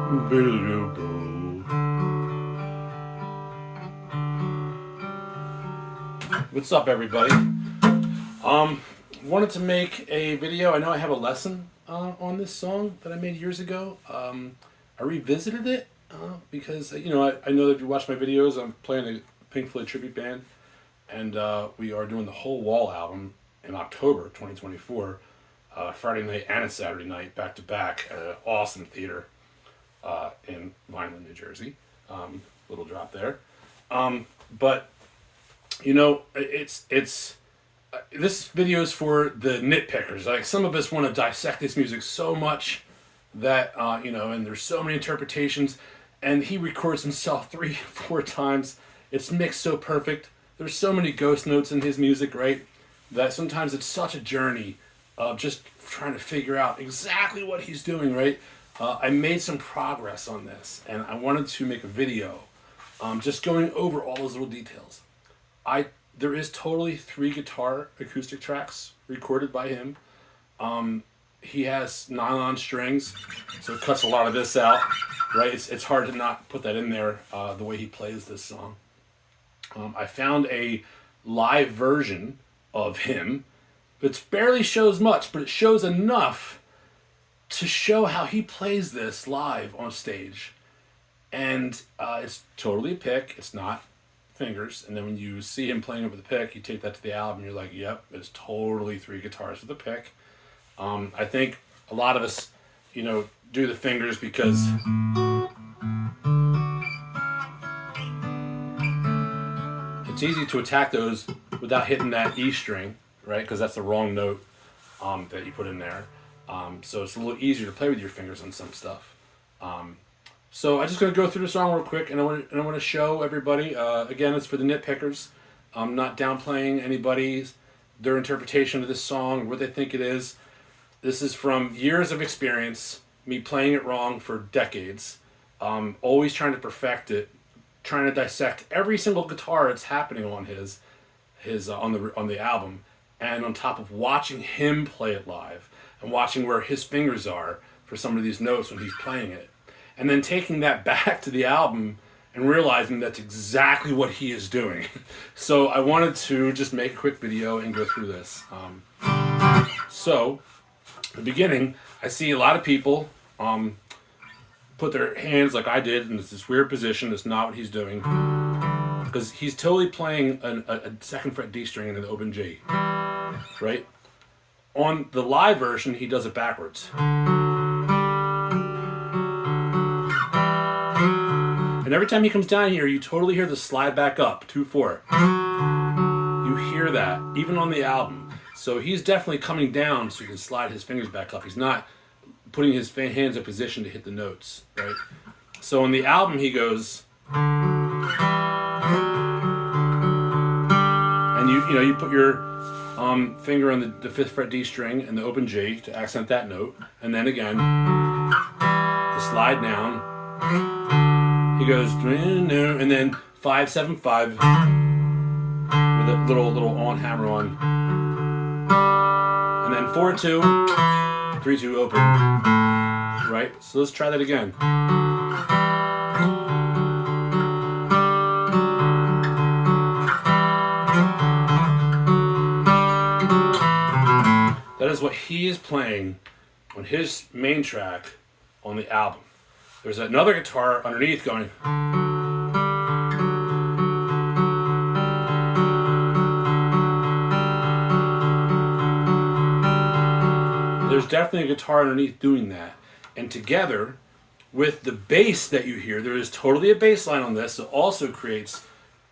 What's up, everybody? Wanted to make a video. I know I have a lesson on this song that I made years ago. I revisited it because I know that if you watch my videos, I'm playing a Pink Floyd tribute band, and we are doing the Whole Wall album in October 2024, Friday night and a Saturday night, back to back, at an awesome theater in Vineland, New Jersey. Little drop there, but it's this video is for the nitpickers. Like, some of us want to dissect this music so much that and there's so many interpretations, and he records himself 3-4 times. It's mixed so perfect. There's so many ghost notes in his music, right? That sometimes it's such a journey of just trying to figure out exactly what he's doing, right? I made some progress on this, and I wanted to make a video just going over all those little details. There is totally 3 guitar acoustic tracks recorded by him. He has nylon strings, so it cuts a lot of this out, right? It's hard to not put that in there the way he plays this song. I found a live version of him. It barely shows much, but it shows enough to show how he plays this live on stage. And it's totally a pick. It's not fingers. And then when you see him playing it with a pick, you take that to the album, you're like, yep, it's totally 3 guitars with a pick. I think a lot of us, do the fingers because it's easy to attack those without hitting that E string, right? Because that's the wrong note that you put in there. So it's a little easier to play with your fingers on some stuff. So I'm just going to go through the song real quick, and I want to show everybody. Again, it's for the nitpickers. I'm not downplaying their interpretation of this song, or what they think it is. This is from years of experience, me playing it wrong for decades, always trying to perfect it, trying to dissect every single guitar that's happening on his on the album, and on top of watching him play it live and watching where his fingers are for some of these notes when he's playing it. And then taking that back to the album and realizing that's exactly what he is doing. So I wanted to just make a quick video and go through this. So, at the beginning, I see a lot of people put their hands like I did in this weird position. That's not what he's doing. Because he's totally playing a 2nd fret D string and an open G. Right? On the live version, he does it backwards. And every time he comes down here, you totally hear the slide back up, 2/4. You hear that, even on the album. So he's definitely coming down so he can slide his fingers back up. He's not putting his hands in position to hit the notes, right? So on the album, he goes, and you put your finger on the 5th fret D string and the open G to accent that note, and then again, the slide down. He goes, and then 5-7-5 with a little on hammer on, and then 4-2, 3-2 open. Right? So let's try that again. That is what he is playing on his main track on the album. There's another guitar underneath going. There's definitely a guitar underneath doing that. And together with the bass that you hear, there is totally a bass line on this. It also creates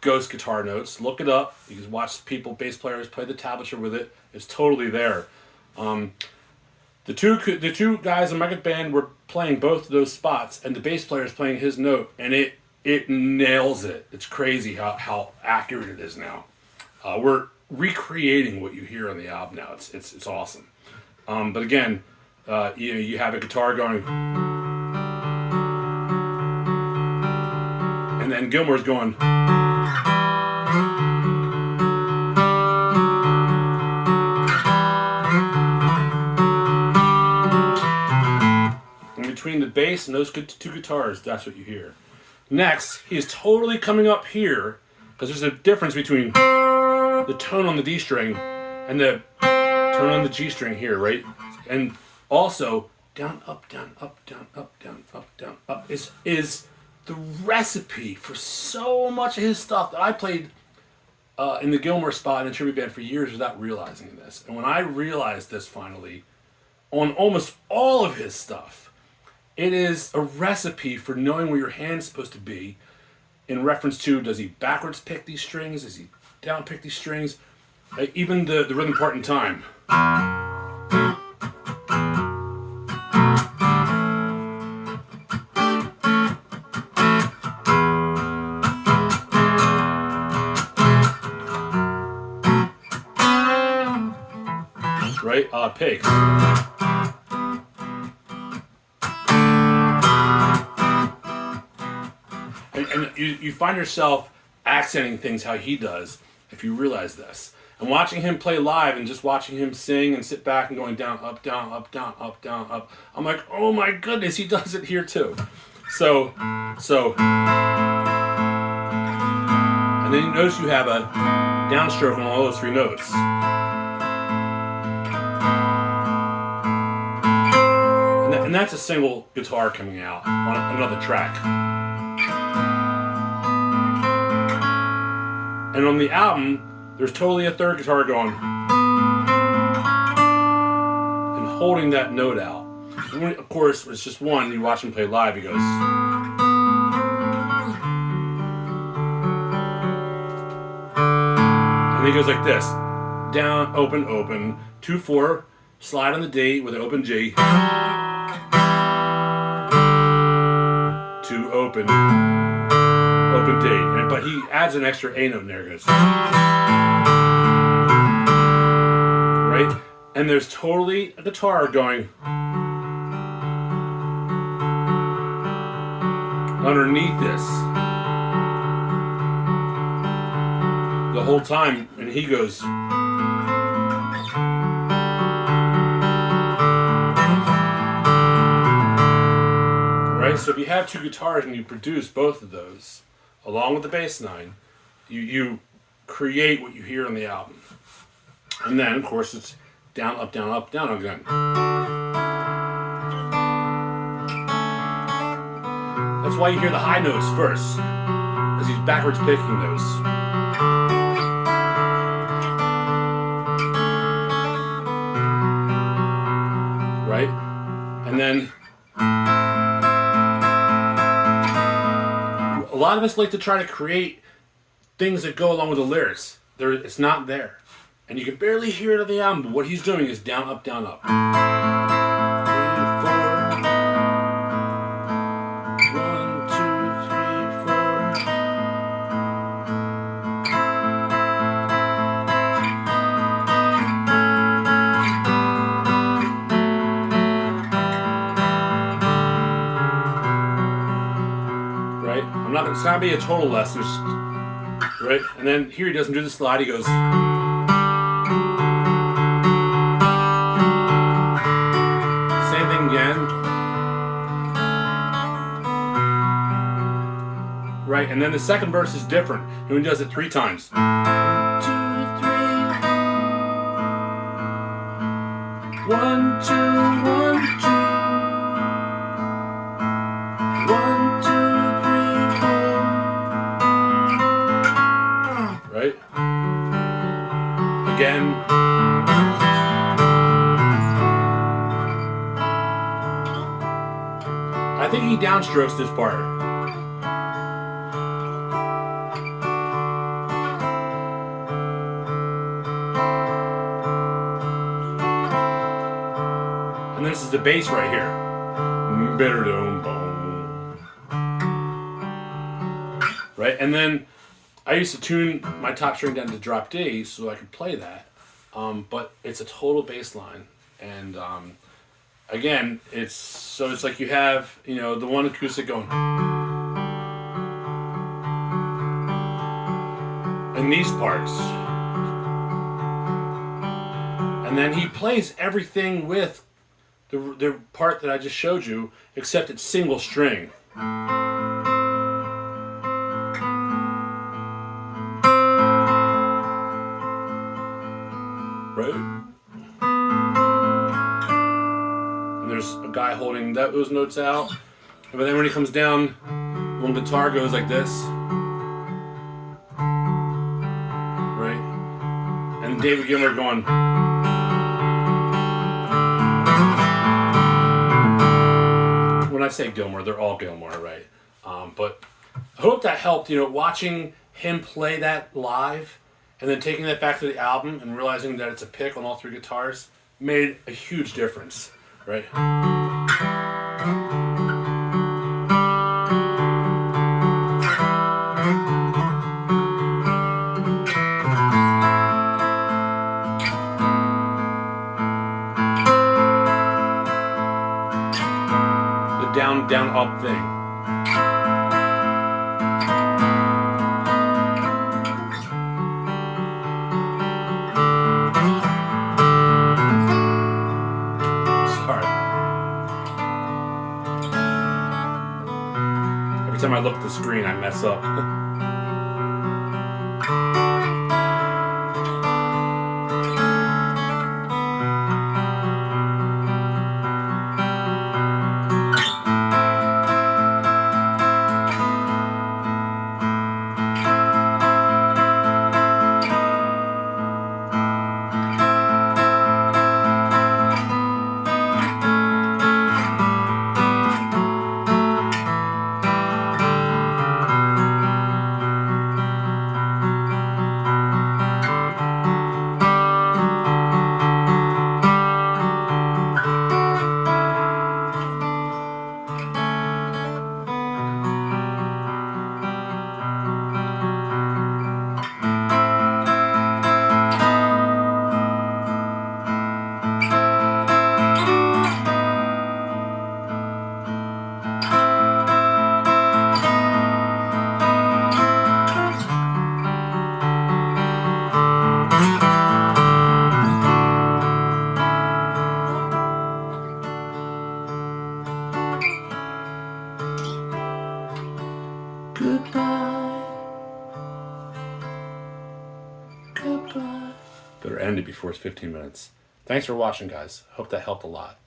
ghost guitar notes. Look it up. You can watch bass players play the tablature with it. It's totally there. The two guys in my band were playing both of those spots, and the bass player is playing his note, and it nails it. It's crazy how accurate it is now. We're recreating what you hear on the album now. It's awesome. But again, you have a guitar going, and then Gilmour's going. between the bass and those two guitars, that's what you hear. Next, he's totally coming up here, because there's a difference between the tone on the D string and the tone on the G string here, right? And also, down, up, down, up, down, up, down, up, down, up is the recipe for so much of his stuff that I played in the Gilmore spot in a tribute band for years without realizing this. And when I realized this finally, on almost all of his stuff, it is a recipe for knowing where your hand's supposed to be in reference to, does he backwards pick these strings? Does he down pick these strings? Even the rhythm part in time. Right? Picks. And you find yourself accenting things how he does if you realize this. And watching him play live and just watching him sing and sit back and going down, up, down, up, down, up, down, up. I'm like, oh my goodness, he does it here too. So, and then you notice you have a downstroke on all those three notes. And that's a single guitar coming out on another track. And on the album, there's totally a third guitar going and holding that note out. And when, of course, it's just one. You watch him play live, he goes. And he goes like this. Down, open, open. 2-4, slide on the D with an open G. To open D, but he adds an extra A note in there. Goes right, and there's totally a guitar going underneath this the whole time, and he goes. Right, so if you have two guitars and you produce both of those, along with the bass line, you create what you hear on the album. And then, of course, it's down, up, down, up, down again. That's why you hear the high notes first, because he's backwards picking those. Right? And then a lot of us like to try to create things that go along with the lyrics. It's not there. And you can barely hear it on the album, but what he's doing is down, up, down, up. 3, 4. 1, 2, 3, 4. Right? It's not going to be a total lesson. Right? And then here he doesn't do the slide, he goes. Same thing again. Right? And then the second verse is different. And he does it 3 times. 1, 2, 3. 1, 2, 1, 2. 1, 2, 3, 4. Right? Again. I think he downstrokes this part. And this is the bass right here. Right? And then I used to tune my top string down to drop D so I could play that. But it's a total bass line. And again, it's like you have, the one acoustic going. And these parts. And then he plays everything with the part that I just showed you, except it's single string. Right? And there's a guy holding those notes out. But then when he comes down, one guitar goes like this. Right? And David Gilmour going. When I say Gilmour, they're all Gilmour, right? But I hope that helped, watching him play that live and then taking that back to the album and realizing that it's a pick on all three guitars made a huge difference, right? The down, down, up thing. Every time I look at the screen, I mess up. Goodbye. Better end it before it's 15 minutes. Thanks for watching, guys. Hope that helped a lot.